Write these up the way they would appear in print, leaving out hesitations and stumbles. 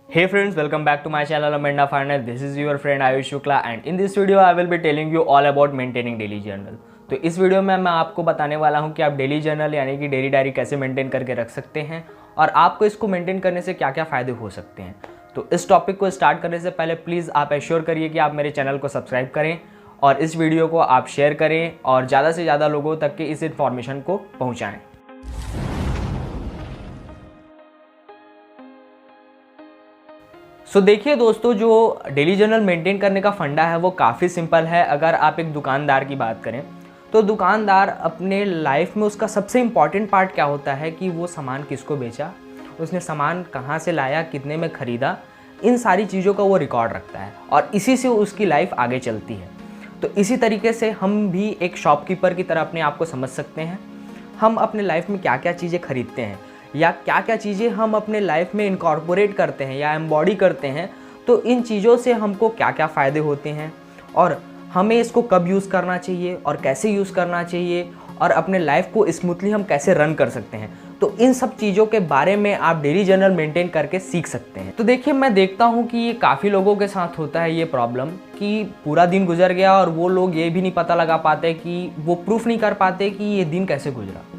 Hey friends, welcome back to my channel Amanda Farner. This is your friend Ayush Shukla and in this video I will be telling you all about maintaining daily journal. तो इस video में मैं आपको बताने वाला हूँ कि आप डेली जर्नल यानी कि डेली डायरी कैसे मेंटेन करके रख सकते हैं और आपको इसको मेंटेन करने से क्या क्या फ़ायदे हो सकते हैं। तो इस टॉपिक को स्टार्ट करने से पहले प्लीज़ आप एश्योर करिए कि आप मेरे चैनल को सब्सक्राइब करें और इस वीडियो को आप शेयर करें और ज़्यादा से ज़्यादा लोगों तक के इस इन्फॉर्मेशन को पहुँचाएँ। देखिए दोस्तों, जो डेली जर्नल मेंटेन करने का फंडा है वो काफ़ी सिंपल है। अगर आप एक दुकानदार की बात करें तो दुकानदार अपने लाइफ में उसका सबसे इम्पॉर्टेंट पार्ट क्या होता है कि वो सामान किसको बेचा, उसने सामान कहाँ से लाया, कितने में ख़रीदा, इन सारी चीज़ों का वो रिकॉर्ड रखता है और इसी से उसकी लाइफ आगे चलती है। तो इसी तरीके से हम भी एक शॉपकीपर की तरह अपने आप को समझ सकते हैं। हम अपने लाइफ में क्या क्या चीज़ें खरीदते हैं या क्या क्या चीज़ें हम अपने लाइफ में इनकॉर्पोरेट करते हैं या एम्बॉडी करते हैं, तो इन चीज़ों से हमको क्या क्या फ़ायदे होते हैं और हमें इसको कब यूज़ करना चाहिए और कैसे यूज़ करना चाहिए और अपने लाइफ को स्मूथली हम कैसे रन कर सकते हैं। तो इन सब चीज़ों के बारे में आप डेली जर्नल मेंटेन करके सीख सकते हैं। तो देखिए, मैं देखता हूँ कि ये काफ़ी लोगों के साथ होता है ये प्रॉब्लम कि पूरा दिन गुजर गया और वो लोग ये भी नहीं पता लगा पाते कि वो प्रूफ नहीं कर पाते कि ये दिन कैसे गुजरा।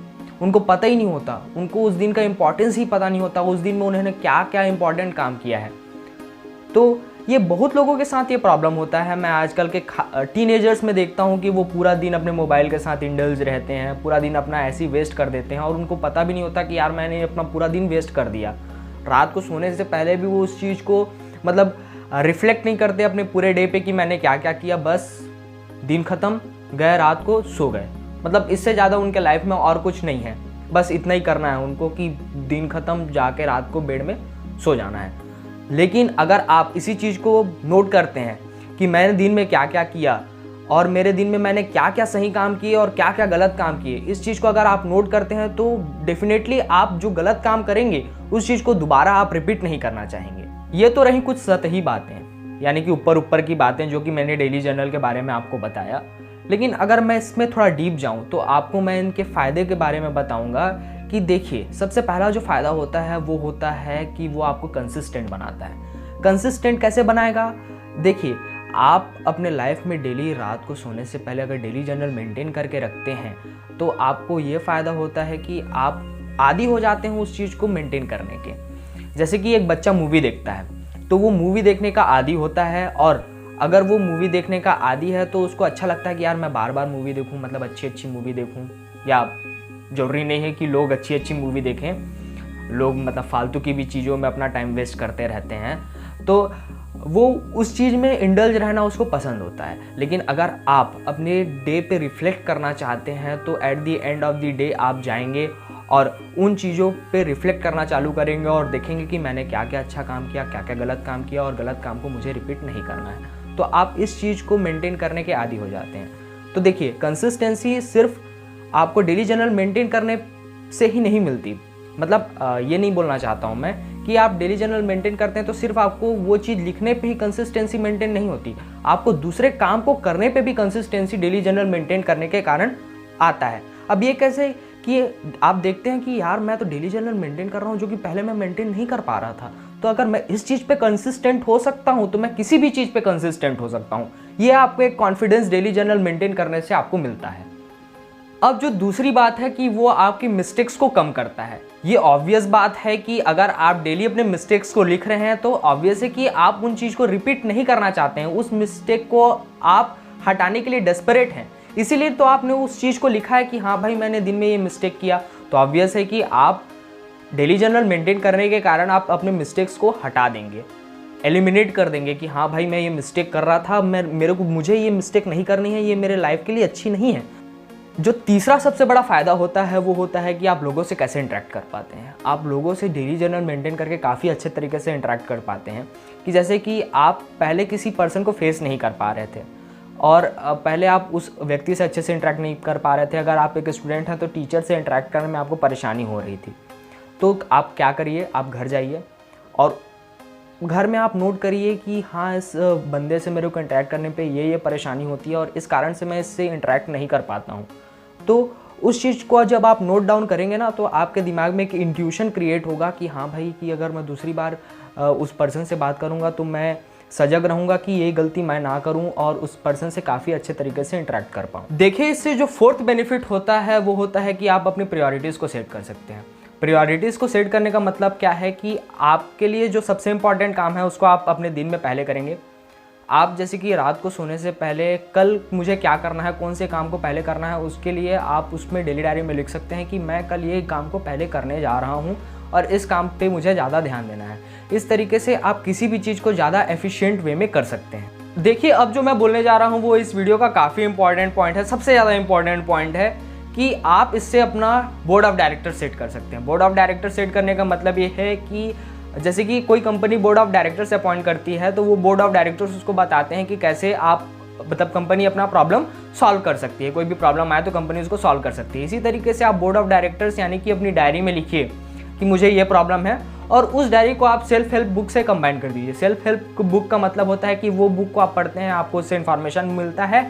उनको पता ही नहीं होता, उनको उस दिन का इम्पोर्टेंस ही पता नहीं होता, उस दिन में उन्होंने क्या क्या इम्पोर्टेंट काम किया है। तो ये बहुत लोगों के साथ ये प्रॉब्लम होता है। मैं आजकल के टीनेजर्स में देखता हूँ कि वो पूरा दिन अपने मोबाइल के साथ इंडल्ज रहते हैं, पूरा दिन अपना ऐसे ही वेस्ट कर देते हैं और उनको पता भी नहीं होता कि यार मैंने अपना पूरा दिन वेस्ट कर दिया। रात को सोने से पहले भी वो उस चीज़ को रिफ्लेक्ट नहीं करते अपने पूरे डे पे कि मैंने क्या क्या किया। बस दिन ख़त्म, गए, रात को सो गए। इससे ज़्यादा उनके लाइफ में और कुछ नहीं है, बस इतना ही करना है उनको कि दिन ख़त्म, जाके रात को बेड में सो जाना है। लेकिन अगर आप इसी चीज़ को नोट करते हैं कि मैंने दिन में क्या क्या किया और मेरे दिन में मैंने क्या क्या सही काम किए और क्या क्या गलत काम किए, इस चीज़ को अगर आप नोट करते हैं तो डेफिनेटली आप जो गलत काम करेंगे उस चीज़ को दोबारा आप रिपीट नहीं करना चाहेंगे। ये तो रही कुछ सतही बातें, यानी कि ऊपर ऊपर की बातें जो कि मैंने डेली जर्नल के बारे में आपको बताया। लेकिन अगर मैं इसमें थोड़ा डीप जाऊं तो आपको मैं इनके फ़ायदे के बारे में बताऊंगा कि देखिए, सबसे पहला जो फ़ायदा होता है वो होता है कि वो आपको कंसिस्टेंट बनाता है। कंसिस्टेंट कैसे बनाएगा? देखिए, आप अपने लाइफ में डेली रात को सोने से पहले अगर डेली जर्नल मेंटेन करके रखते हैं तो आपको ये फ़ायदा होता है कि आप आदी हो जाते हैं उस चीज़ को मेंटेन करने के। जैसे कि एक बच्चा मूवी देखता है तो वो मूवी देखने का आदी होता है और अगर वो मूवी देखने का आदी है तो उसको अच्छा लगता है कि यार मैं बार बार मूवी देखूं, अच्छी अच्छी मूवी देखूं। या ज़रूरी नहीं है कि लोग अच्छी अच्छी मूवी देखें, लोग फालतू की भी चीज़ों में अपना टाइम वेस्ट करते रहते हैं, तो वो उस चीज़ में इंडल्ज रहना उसको पसंद होता है। लेकिन अगर आप अपने डे पे रिफ्लेक्ट करना चाहते हैं तो at the end of the day आप जाएंगे और उन चीज़ों पे रिफ्लेक्ट करना चालू करेंगे और देखेंगे कि मैंने क्या क्या अच्छा काम किया, क्या क्या गलत काम किया और गलत काम को मुझे रिपीट नहीं करना है। तो आप इस चीज़ को मेंटेन करने के आदी हो जाते हैं। तो देखिए, कंसिस्टेंसी सिर्फ आपको डेली जर्नल मेंटेन करने से ही नहीं मिलती। ये नहीं बोलना चाहता हूँ मैं कि आप डेली जर्नल मेंटेन करते हैं तो सिर्फ आपको वो चीज़ लिखने पे ही कंसिस्टेंसी मेंटेन नहीं होती, आपको दूसरे काम को करने पे भी कंसिस्टेंसी डेली जर्नल मेंटेन करने के कारण आता है। अब ये कैसे कि आप देखते हैं कि यार मैं तो डेली जर्नल मेंटेन कर रहा हूँ जो कि पहले मैं मेंटेन नहीं कर पा रहा था, तो अगर मैं इस चीज़ पे कंसिस्टेंट हो सकता हूँ तो मैं किसी भी चीज़ पे कंसिस्टेंट हो सकता हूँ। ये आपको एक कॉन्फिडेंस डेली जर्नल मेंटेन करने से आपको मिलता है। अब जो दूसरी बात है कि वो आपकी मिस्टेक्स को कम करता है। ये ऑब्वियस बात है कि अगर आप डेली अपने मिस्टेक्स को लिख रहे हैं तो ऑब्वियस है कि आप उन चीज़ को रिपीट नहीं करना चाहते हैं, उस मिस्टेक को आप हटाने के लिए डेस्परेट हैं, इसीलिए तो आपने उस चीज़ को लिखा है कि हाँ भाई मैंने दिन में ये मिस्टेक किया। तो ऑब्वियस है कि आप डेली जर्नल मेंटेन करने के कारण आप अपने मिस्टेक्स को हटा देंगे, एलिमिनेट कर देंगे कि हाँ भाई मैं ये मिस्टेक कर रहा था, मुझे ये मिस्टेक नहीं करनी है, ये मेरे लाइफ के लिए अच्छी नहीं है। जो तीसरा सबसे बड़ा फ़ायदा होता है वो होता है कि आप लोगों से कैसे इंटरेक्ट कर पाते हैं। आप लोगों से डेली जर्नल मेंटेन करके काफ़ी अच्छे तरीके से इंटरेक्ट कर पाते हैं कि जैसे कि आप पहले किसी पर्सन को फेस नहीं कर पा रहे थे और पहले आप उस व्यक्ति से अच्छे से इंटरेक्ट नहीं कर पा रहे थे। अगर आप एक स्टूडेंट हैं तो टीचर से इंटरेक्ट करने में आपको परेशानी हो रही थी, तो आप क्या करिए, आप घर जाइए और घर में आप नोट करिए कि हाँ इस बंदे से मेरे को इंटरेक्ट करने पे ये परेशानी होती है और इस कारण से मैं इससे इंटरेक्ट नहीं कर पाता हूँ। तो उस चीज़ को जब आप नोट डाउन करेंगे ना तो आपके दिमाग में एक इंट्यूशन क्रिएट होगा कि हाँ भाई कि अगर मैं दूसरी बार उस पर्सन से बात करूँगा तो मैं सजग रहूँगा कि ये गलती मैं ना करूँ और उस पर्सन से काफ़ी अच्छे तरीके से इंटरेक्ट कर पाऊँ। देखिए, इससे जो फोर्थ बेनिफिट होता है वो होता है कि आप अपनी प्रायोरिटीज़ को सेट कर सकते हैं। प्रायोरिटीज़ को सेट करने का मतलब क्या है कि आपके लिए जो सबसे इम्पॉर्टेंट काम है उसको आप अपने दिन में पहले करेंगे। आप जैसे कि रात को सोने से पहले कल मुझे क्या करना है, कौन से काम को पहले करना है, उसके लिए आप उसमें डेली डायरी में लिख सकते हैं कि मैं कल ये काम को पहले करने जा रहा हूँ और इस काम पे मुझे ज़्यादा ध्यान देना है। इस तरीके से आप किसी भी चीज़ को ज़्यादा एफिशिएंट वे में कर सकते हैं। देखिए, अब जो मैं बोलने जा रहा हूँ वो इस वीडियो का काफ़ी इंपॉर्टेंट पॉइंट है, सबसे ज़्यादा इंपॉर्टेंट पॉइंट है कि आप इससे अपना बोर्ड ऑफ डायरेक्टर सेट कर सकते हैं। बोर्ड ऑफ डायरेक्टर सेट करने का मतलब ये है कि जैसे कि कोई company board of directors appoint करती है तो वो बोर्ड ऑफ डायरेक्टर्स उसको बताते हैं कि कैसे आप मतलब कंपनी अपना प्रॉब्लम सॉल्व कर सकती है। कोई भी प्रॉब्लम आए तो कंपनी उसको सॉल्व कर सकती है। इसी तरीके से आप बोर्ड ऑफ डायरेक्टर्स यानी कि अपनी डायरी में लिखिए कि मुझे ये प्रॉब्लम है और उस डायरी को आप सेल्फ हेल्प बुक से कंबाइन कर दीजिए। सेल्फ हेल्प बुक का मतलब होता है कि वो बुक को आप पढ़ते हैं, आपको उससे इन्फॉर्मेशन मिलता है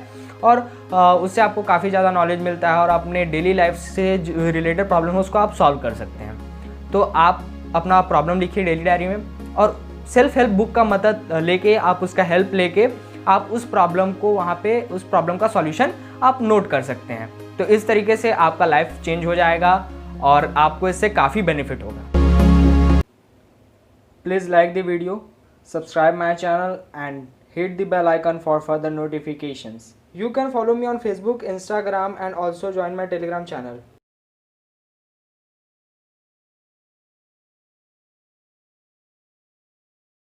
और उससे आपको काफ़ी ज़्यादा नॉलेज मिलता है और अपने डेली लाइफ से रिलेटेड प्रॉब्लम है उसको आप सॉल्व कर सकते हैं। तो आप अपना प्रॉब्लम लिखिए डेली डायरी में और सेल्फ हेल्प बुक का मदद लेके आप उसका हेल्प लेके आप उस प्रॉब्लम को वहाँ पे उस प्रॉब्लम का सॉल्यूशन आप नोट कर सकते हैं। तो इस तरीके से आपका लाइफ चेंज हो जाएगा और आपको इससे काफ़ी बेनिफिट होगा। Please like the video, subscribe my channel and hit the bell icon for further notifications. You can follow me on Facebook, Instagram and also join my Telegram channel.